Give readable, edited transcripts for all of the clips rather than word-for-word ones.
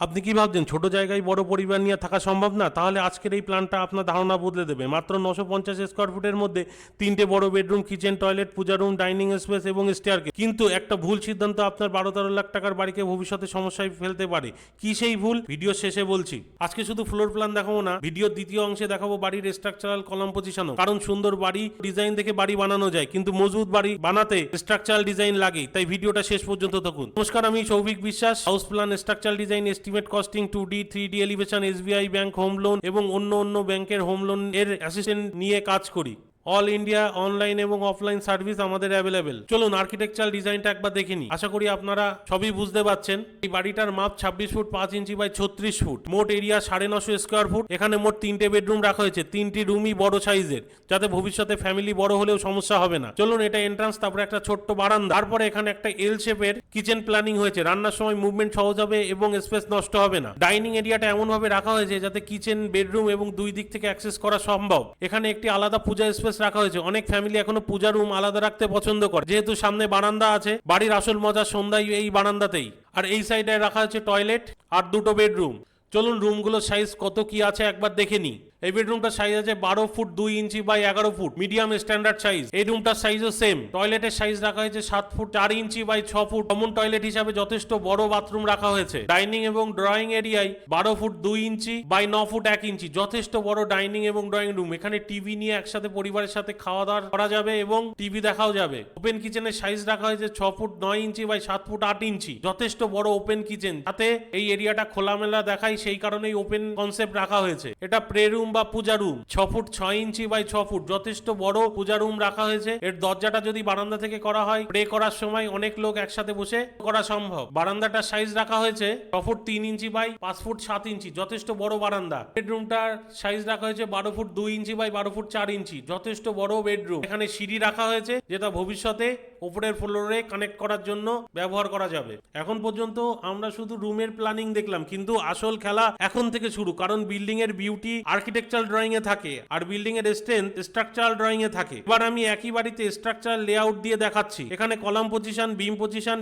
আপনি কি ভাবছেন ছোট জায়গায় বড় পরিবার নিয়ে থাকা সম্ভব না? তাহলে আজকের এই প্ল্যানটা আপনার ধারণা বদলে দেবে। মাত্র 950 স্কোয়ার ফুটের মধ্যে 3টে বড় বেডরুম, কিচেন, টয়লেট, পূজা রুম, ডাইনিং স্পেস এবং স্টেয়ারকেস। কিন্তু একটা ভুল সিদ্ধান্ত আপনার 12-13 লাখ টাকার বাড়িকে ভবিষ্যতে সমস্যায় ফেলতে পারে। কি সেই ভুল? ভিডিও শেষে বলছি। আজকে শুধু ফ্লোর প্ল্যান দেখাবো না, ভিডিওর দ্বিতীয় অংশে দেখাবো বাড়ির স্ট্রাকচারাল কলাম পজিশনও। কারণ সুন্দর বাড়ি ডিজাইন দেখে বাড়ি বানানো যায়, কিন্তু মজবুত বাড়ি বানাতে স্ট্রাকচারাল ডিজাইন লাগে। তাই ভিডিওটা শেষ পর্যন্ত থাকুন। নমস্কার, আমি সৌভিক বিশ্বাস। House plan, structural design, estimate costing, 2D 3D elevation, SBI bank home loan এবং অন্য ব্যাংকের হোম লোন এর অ্যাসিস্ট্যান্ট নিয়ে কাজ করি। অল ইন্ডিয়া অনলাইন এবং অফলাইন সার্ভিস আমাদের অ্যাভেলেবেল। চলুন আর্কিটেকচারাল ডিজাইনটা একবার দেখে নিই। আশা করি আপনারা সবই বুঝতে পারছেন। এই বাড়িটার মাপ 26 ফুট 5 ইঞ্চি বাই 36 ফুট। মোট এরিয়া 950 স্কোয়ার ফুট। এখানে মোট 3টে বেডরুম রাখা হয়েছে। 3টি রুমই বড় সাইজের, যাতে ভবিষ্যতে ফ্যামিলি বড় হলেও সমস্যা হবে না। চলুন, এটা এন্ট্রান্স, তারপরে একটা ছোট্ট বারান্দা, তারপরে এখানে একটা এল শেপের কিচেন প্ল্যানিং হয়েছে। রান্নার সময় মুভমেন্ট সহজ হবে এবং স্পেস নষ্ট হবে না। ডাইনিং এরিয়াটা এমন ভাবে রাখা হয়েছে যাতে কিচেন, বেডরুম এবং দুই দিক থেকে অ্যাক্সেস করা সম্ভব। এখানে একটি আলাদা পূজা স্পেস রাখা হয়েছে। অনেক ফ্যামিলি এখনো পূজা রুম আলাদা রাখতে পছন্দ করে, যেহেতু সামনে বারান্দা আছে। বাড়ির আসল মজা সন্ধ্যায় এই বারান্দাতেই। আর এই সাইডে রাখা হয়েছে টয়লেট আর 2টো বেডরুম। চলুন রুমগুলোর সাইজ কত কি আছে একবার দেখে নিই। এই বেডরুমটার সাইজ আছে 12 foot 2 inch by 11 foot, medium standard size. এই রুমটার সাইজও সেম। টয়লেটের সাইজ রাখা হয়েছে 7 foot 4 inch by 6 foot. Common toilet হিসাবে যথেষ্ট বড় বাথরুম রাখা হয়েছে। ডাইনিং এবং ড্রয়িং এরিয়ায় 12 ফুট 2 ইঞ্চি বাই 9 ফুট 1 ইঞ্চি, যথেষ্ট বড় ডাইনিং এবং ড্রয়িং রুম। এখানে টিভি নিয়ে একসাথে পরিবারের সাথে খাওয়া দাওয়া করা যাবে এবং টিভি দেখাও যাবে। ওপেন কিচেনের সাইজ রাখা হয়েছে 6 ফুট 9 ইঞ্চি বাই 7 ফুট 8 ইঞ্চি, যথেষ্ট বড় ওপেন কিচেন। তাতে এই এরিয়াটা খোলামেলা দেখায়, সেই কারণেই ওপেন কনসেপ্ট রাখা হয়েছে। এটা প্রে রুম বা puja room. 6 foot 6 inch by 6 foot, যথেষ্ট বড় পূজা রুম রাখা হয়েছে। এর দরজাটা যদি বারান্দা থেকে করা হয়, প্রে করার সময় অনেক লোক একসাথে বসে করা সম্ভব। বারান্দাটার সাইজ রাখা হয়েছে 6 ফুট 3 ইঞ্চি বাই 5 ফুট 7 ইঞ্চি, যথেষ্ট বড় বারান্দা। বেডরুমটার সাইজ রাখা হয়েছে 12 ফুট 2 ইঞ্চি বাই 12 ফুট 4 ইঞ্চি, যথেষ্ট বড় বেডরুম। এখানে সিঁড়ি রাখা হয়েছে, যেটা ভবিষ্যতে উপরের ফ্লোরে কানেক্ট করার জন্য ব্যবহার করা যাবে। এখন পর্যন্ত আমরা শুধু রুমের প্ল্যানিং দেখলাম, কিন্তু আসল খেলা এখন থেকে শুরু। কারণ বিল্ডিং এর বিউটি আর্কিটেকচারাল ড্রয়িং এ থাকে, আর বিল্ডিং এর স্ট্রেংথ স্ট্রাকচারাল ড্রয়িং এ থাকে। এবার আমি একই বাড়িতে স্ট্রাকচারাল লেআউট দিয়ে দেখাচ্ছি। এখানে কলাম পজিশন,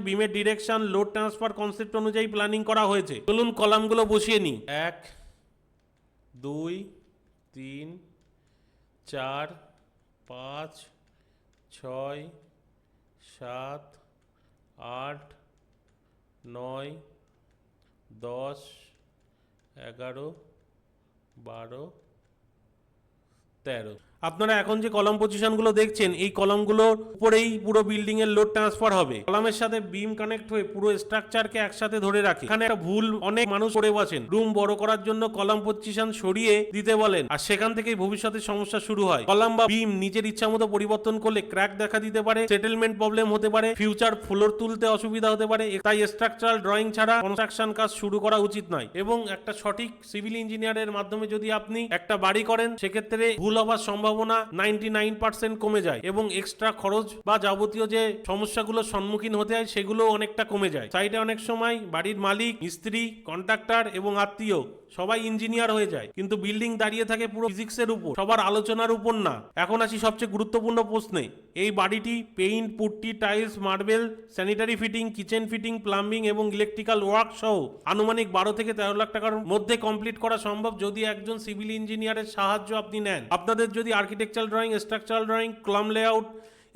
বিমের ডিরেকশন, লোড ট্রান্সফার কনসেপ্ট অনুযায়ী প্ল্যানিং করা হয়েছে। চলুন কলামগুলো বসিয়ে নিই। 1 2 3 4 5 6 7 8 9 10 11 12 13। আপনারা এখন যে কলাম পজিশনগুলো দেখছেন, এই কলামগুলোর উপরেই পুরো বিল্ডিং এর লোড ট্রান্সফার হবে। কলামের সাথে বিম কানেক্ট হয়ে পুরো স্ট্রাকচারকে একসাথে ধরে রাখে। এখানে একটা ভুল অনেক মানুষ করে বসেন, রুম বড় করার জন্য কলাম পজিশন সরিয়ে দিতে বলেন, আর সেখান থেকেই ভবিষ্যতে সমস্যা শুরু হয়। কলাম বা বিম নিজের ইচ্ছা মতো পরিবর্তন করলে ক্র্যাক দেখা দিতে পারে, সেটেলমেন্ট প্রবলেম হতে পারে, ফিউচার ফ্লোর তুলতে অসুবিধা হতে পারে। তাই স্ট্রাকচারাল ড্রয়িং ছাড়া কনস্ট্রাকশন কাজ শুরু করা উচিত নয়। এবং একটা সঠিক সিভিল ইঞ্জিনিয়ারের মাধ্যমে যদি আপনি একটা বাড়ি করেন, সেক্ষেত্রে ভুল হওয়ার সম্ভাবনা 99% কমে যায় এবং এক্সট্রা খরচ বা যাবতীয় যে সমস্যাগুলোর সম্মুখীন হতে হয় সেগুলো অনেকটা কমে যায়। সাইডে অনেক সময় বাড়ির মালিক, মিস্ত্রি, কন্ট্রাক্টর এবং আত্মীয় সবাই ইঞ্জিনিয়ার হয়ে যায়, কিন্তু বিল্ডিং দাঁড়িয়ে থাকে পুরো ফিজিক্সের উপর, সবার আলোচনার উপর না। এখন আসি সবচেয়ে গুরুত্বপূর্ণ প্রশ্নে। এই বাড়িটি paint, putty, tiles, marble, sanitary fitting, kitchen fitting, plumbing এবং ইলেকট্রিক্যাল ওয়ার্ক সহ আনুমানিক 12 থেকে 13 লাখ টাকার মধ্যে কমপ্লিট করা সম্ভব, যদি একজন সিভিল ইঞ্জিনিয়ারের সাহায্য আপনি নেন। আপনাদের যদি architectural drawing, structural drawing, column layout,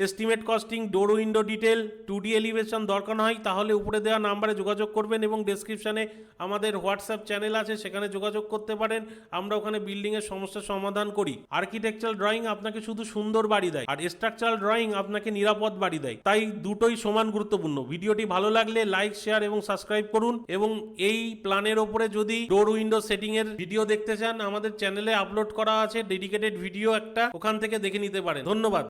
estimate costing, ডোর উইন্ডো ডিটেল, 2D এলিভেশন দরকার হয়, তাহলে উপরে দেওয়া নাম্বারে যোগাযোগ করবেন এবং ডেসক্রিপশনে আমাদের হোয়াটসঅ্যাপ চ্যানেল আছে, সেখানে যোগাযোগ করতে পারেন। আমরা ওখানে বিল্ডিং এর সমস্যার সমাধান করি। আর্কিটেকচারাল ড্রয়িং আপনাকে শুধু সুন্দর বাড়ি দেয়, আর স্ট্রাকচারাল ড্রয়িং আপনাকে নিরাপদ বাড়ি দেয়। তাই দুটোই সমান গুরুত্বপূর্ণ। ভিডিওটি ভালো লাগলে লাইক, শেয়ার এবং সাবস্ক্রাইব করুন। এবং এই প্ল্যানের ওপরে যদি ডোর উইন্ডো সেটিং এর ভিডিও দেখতে চান, আমাদের চ্যানেলে আপলোড করা আছে ডেডিকেটেড ভিডিও একটা, ওখান থেকে দেখে নিতে পারেন। ধন্যবাদ।